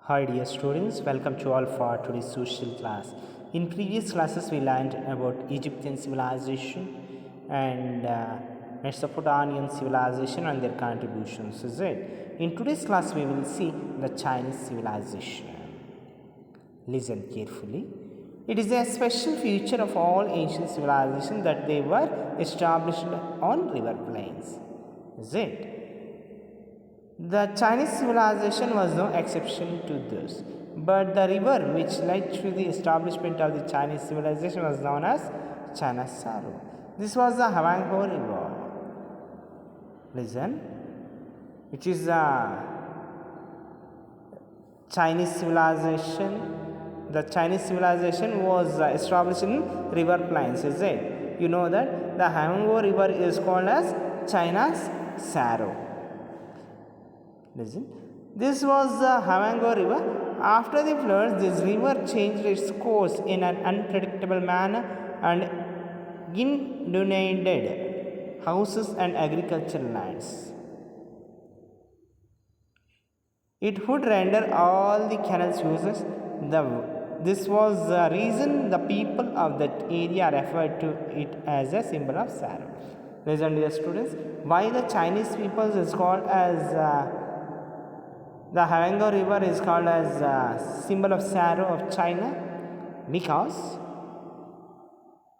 Hi dear students, welcome to all for today's social class. In previous classes we learned about Egyptian civilization and Mesopotamian civilization and their contributions, is it? In today's class we will see the Chinese civilization. Listen carefully. It is a special feature of all ancient civilizations that they were established on river plains, is it? The Chinese civilization was no exception to this, but the river which led to the establishment of the Chinese civilization was known as China's Sorrow. This was the Huanghe River. Listen, which is the Chinese civilization. The Chinese civilization was established in river plains, is it? You know that the Huanghe River is called as China's Sorrow. Listen. This was the Huanghe River. After the floods, this river changed its course in an unpredictable manner and inundated houses and agricultural lands. It would render all the canals useless. This was the reason the people of that area referred to it as a symbol of sorrow. Listen, dear students, why the Chinese people is called as the Huanghe River is called as a symbol of sorrow of China? Because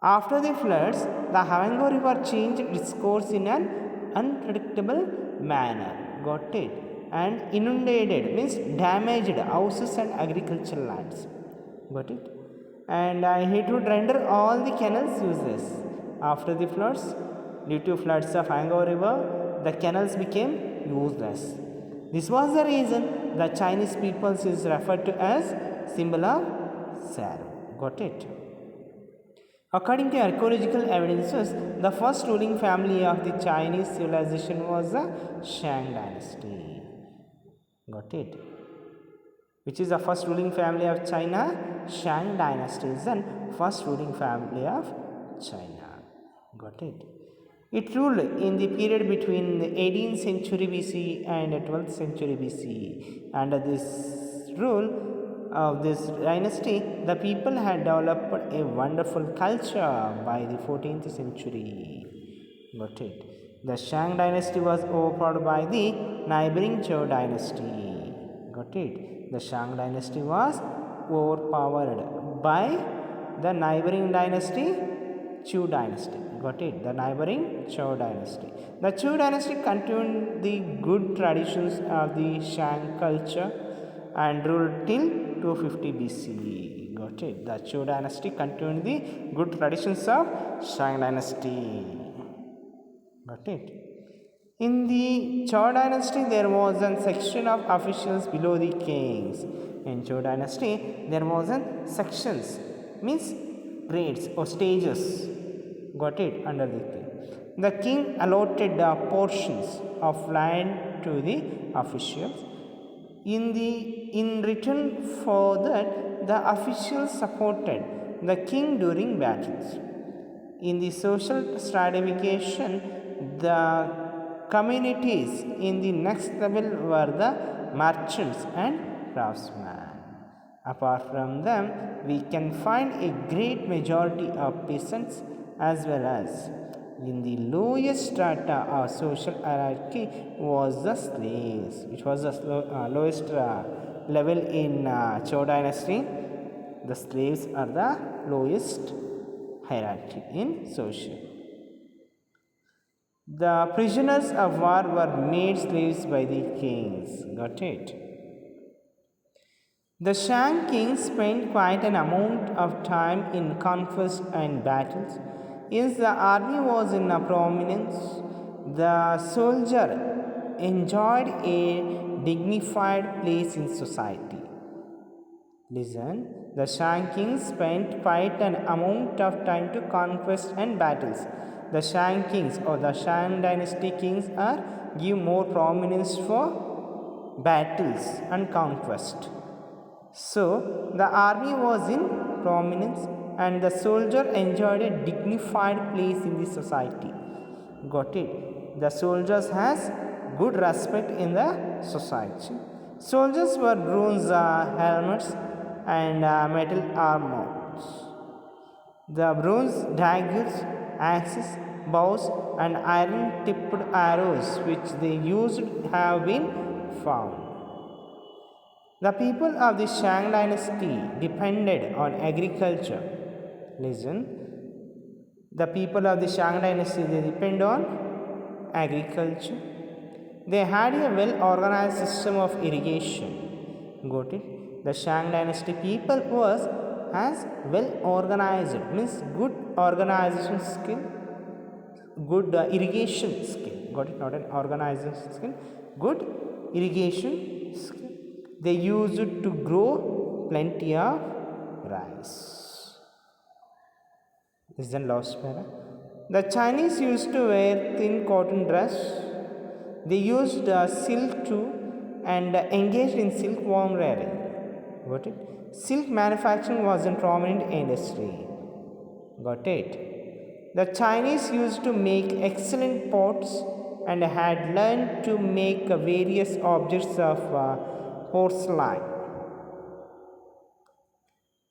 after the floods, the Huanghe River changed its course in an unpredictable manner. Got it? And inundated means damaged houses and agricultural lands. Got it? And it would render all the canals useless. After the floods, due to floods of Huanghe River, the canals became useless. This was the reason the Chinese people is referred to as symbol of sorrow. Got it? According to archaeological evidences, the first ruling family of the Chinese civilization was the Shang Dynasty. Got it? Which is the first ruling family of China? Shang Dynasties and first ruling family of China. Got it? It ruled in the period between the 18th century BC and 12th century BC. Under this rule of this dynasty, the people had developed a wonderful culture by the 14th century. Got it? The Shang dynasty was overpowered by the neighboring Zhou dynasty. Got it? The Shang dynasty was overpowered by the neighboring dynasty, Chu dynasty. Got it? The neighboring Zhou dynasty. The Chu dynasty continued the good traditions of the Shang culture and ruled till 250 BC. Got it? The Chu dynasty continued the good traditions of Shang dynasty. Got it? In the Zhou dynasty, there was a section of officials below the kings. In Zhou dynasty, there was a sections, means grades or stages. Got it? Under the king. The king allotted portions of land to the officials. In return for that, the officials supported the king during battles. In the social stratification, the communities in the next level were the merchants and craftsmen. Apart from them, we can find a great majority of peasants as well as in the lowest strata of social hierarchy was the slaves, which was the lowest level in Zhou dynasty. The slaves are the lowest hierarchy in social. The prisoners of war were made slaves by the kings. Got it? The Shang kings spent quite an amount of time in conquest and battles. Since the army was in prominence, the soldier enjoyed a dignified place in society. Listen, the Shang kings spent quite an amount of time to conquest and battles. The Shang kings or the Shang dynasty kings are give more prominence for battles and conquest. So the army was in prominence and the soldier enjoyed a dignified place in the society. Got it? The soldiers has good respect in the society. Soldiers wore bronze helmets and metal armors. The bronze daggers, axes, bows, and iron tipped arrows which they used have been found. The people of the Shang Dynasty depended on agriculture. Listen, the people of the Shang Dynasty they depend on agriculture. They had a well organized system of irrigation. Got it? The Shang Dynasty people was as well organized, means good organization skill, good irrigation skill. Got it? Not an organization skill, good irrigation skill. They used it to grow plenty of rice. This is the last para. The Chinese used to wear thin cotton dress. They used silk too and engaged in silkworm rearing. Got it? Silk manufacturing was a prominent industry. Got it? The Chinese used to make excellent pots and had learned to make various objects of porcelain.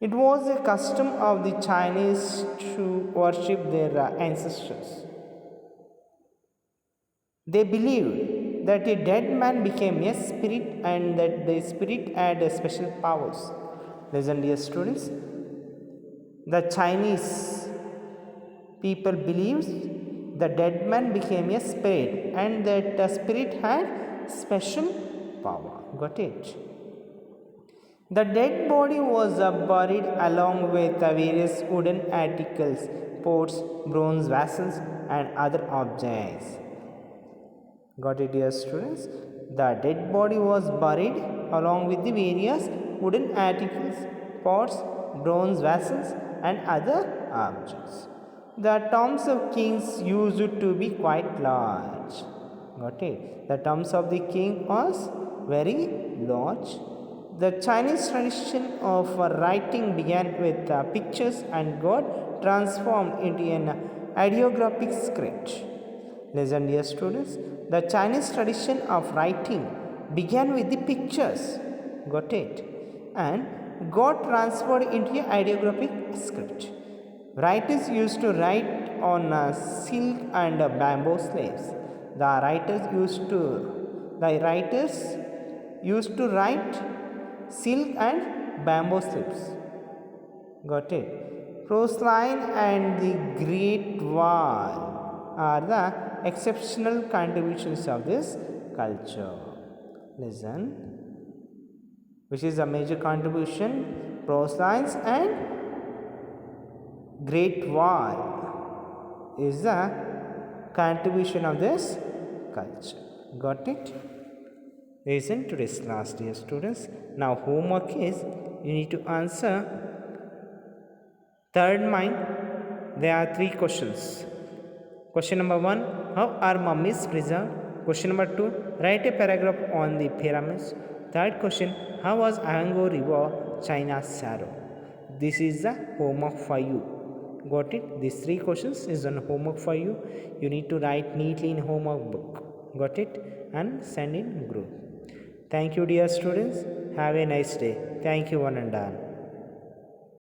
It was a custom of the Chinese to worship their ancestors. They believed that a dead man became a spirit and that the spirit had special powers. Listen, dear students, the Chinese people believed the dead man became a spirit and that the spirit had special power. Got it? The dead body was buried along with various wooden articles, pots, bronze vessels, and other objects. Got it, dear students? The dead body was buried along with the various wooden articles, pots, bronze vessels, and other objects. The tombs of kings used to be quite large. Got it? The tombs of the king was very large. The Chinese tradition of writing began with pictures and got transformed into an ideographic script. Listen, dear students, the Chinese tradition of writing began with the pictures. Got it? And got transferred into an ideographic script. Writers used to write on silk and bamboo slates. The writers used to write silk and bamboo slips. Got it? Porcelain and the Great Wall are the exceptional contributions of this culture. Listen, which is a major contribution? Porcelain and Great Wall is the contribution of this culture. Got it? Listen to this class, dear students. Now homework is you need to answer third mind. There are 3 questions. Question number 1, how are mummies preserved? Question number 2, write a paragraph on the pyramids. Third question, how was Ahango River China's shadow? This is the homework for you. Got it? These 3 questions is on homework for you. You need to write neatly in homework book. Got it? And send in group. Thank you, dear students. Have a nice day. Thank you, one and all.